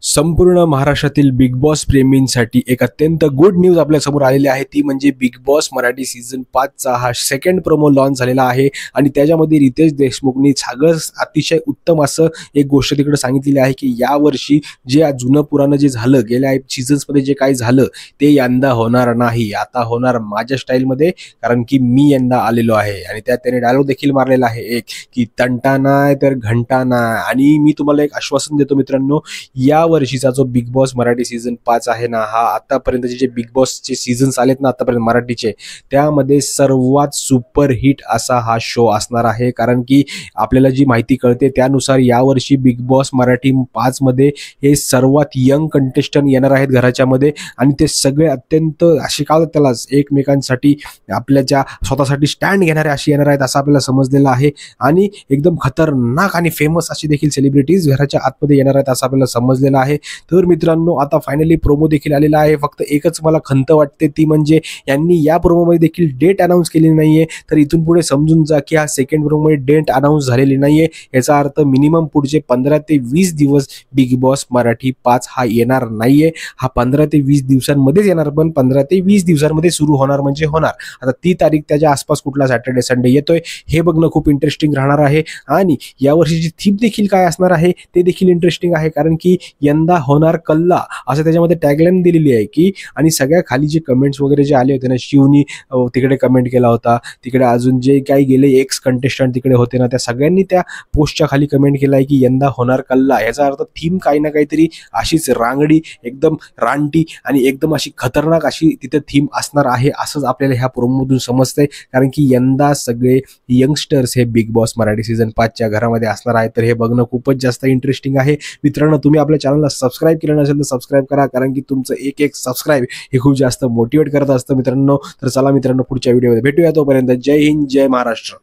संपूर्ण महाराष्ट्रातील big boss प्रेमींसाठी एक अत्यंत गुड न्यूज आपल्या समोर आलेली आहे। ती म्हणजे बिग बॉस मराठी सीझन 5 चा हा सेकंड प्रोमो लॉन्च झालेला आहे आणि त्याच्यामध्ये रितेश देशमुखनी सगळं अतिशय उत्तम असं एक गोष्ट तिकडे सांगितलेली आहे की या वर्षी जे जुनं पुराणं जे झालं गेल्या सीझन्स मध्ये जे काही झालं ते यंदा होणार नाही, आता होणार माझ्या स्टाईल मध्ये, कारण की मी यंदा आलेलो आहे। आणि त्यात त्याने डायलॉग देखील मारलेला आहे एक की तंटा नाही तर घंटा नाही। आणि मी तुम्हाला एक आश्वासन देतो मित्रांनो, या वर्षीचा जो बिग बॉस मराठी सीझन 5 आहे ना, हा आतापर्यंतचे जे बिग बॉसचे सीझन्स आलेत ना आतापर्यंत मराठीचे, त्यामध्ये सर्वात सुपर हिट असा हा शो असणार आहे। कारण की आपल्याला जी माहिती कळते त्यानुसार यावर्षी बिग बॉस मराठी 5 मध्ये हे सर्वात यंग कंटेस्टंट येणार आहेत घराच्या मध्ये आणि ते सगळे अत्यंत असे काय त्याला एकमेकांसाठी आपल्याच्या स्वतःसाठी स्टँड घेणारे असे येणार आहेत असं आपल्याला समजलेलं आहे। आणि एकदम खतरनाक आणि फेमस अशी देखील सेलिब्रिटीज घराच्या आतमध्ये येणार आहेत असं आपल्याला समजलेलं आहे। तर मित्रांनो, आता फायनली प्रोमो देखील आलेला आहे। फक्त एकच मला खंत वाटते ती म्हणजे यांनी या प्रोमो मध्ये देखील डेट अनाउन्स केलेली नाहीये। तर इथून पुढे समजून जा की हा सेकंड प्रोमो मध्ये डेट अनाउन्स झालेली नाहीये, याचा अर्थ मिनिमम पुढचे 15 ते 20 दिवस बिग बॉस मराठी 5 हा येणार नाहीये। हा 15 ते 20 दिवसांमध्येच येणार, पण 15 ते 20 दिवसांमध्ये सुरू होणार म्हणजे होणार। आता ती तारीख त्याच्या आसपास कुठला सॅटर्डे संडे येतोय हे बघणं खूप इंटरेस्टिंग राहणार आहे। आणि यावर्षीची थीम देखील काय असणार आहे ते देखील इंटरेस्टिंग आहे, कारण की यंदा होणार कल्ला असं त्याच्यामध्ये टॅगलाईन दिलेली आहे की। आणि सगळ्या खाली जे कमेंट्स वगैरे जे आले होते ना, शिवनी तिकडे कमेंट केला होता, तिकडे अजून जे काही गेले एक्स कंटेस्टंट तिकडे होते ना, त्या सगळ्यांनी त्या पोस्टच्या खाली कमेंट केला आहे की यंदा होणार कल्ला। याचा अर्थ थीम काही ना काहीतरी अशीच रांगडी, एकदम रानटी आणि एकदम अशी खतरनाक अशी तिथे थीम असणार आहे असंच आपल्याला ह्या प्रोमोमधून समजतंय। कारण की यंदा सगळे यंगस्टर्स हे बिग बॉस मराठी सीझन 5 च्या घरामध्ये असणार आहे। तर हे बघणं खूपच जास्त इंटरेस्टिंग आहे मित्रांनो। तुम्ही आपल्या चॅनलला सबस्क्राईब केलं नसेल तर सबस्क्राईब करा, कारण की तुमचं एक एक सबस्क्राईब हे खूप जास्त मोटिवेट करत असतं मित्रांनो। तर चला मित्रांनो, पुढच्या व्हिडिओमध्ये भेटूया, तोपर्यंत जय हिंद, जय महाराष्ट्र।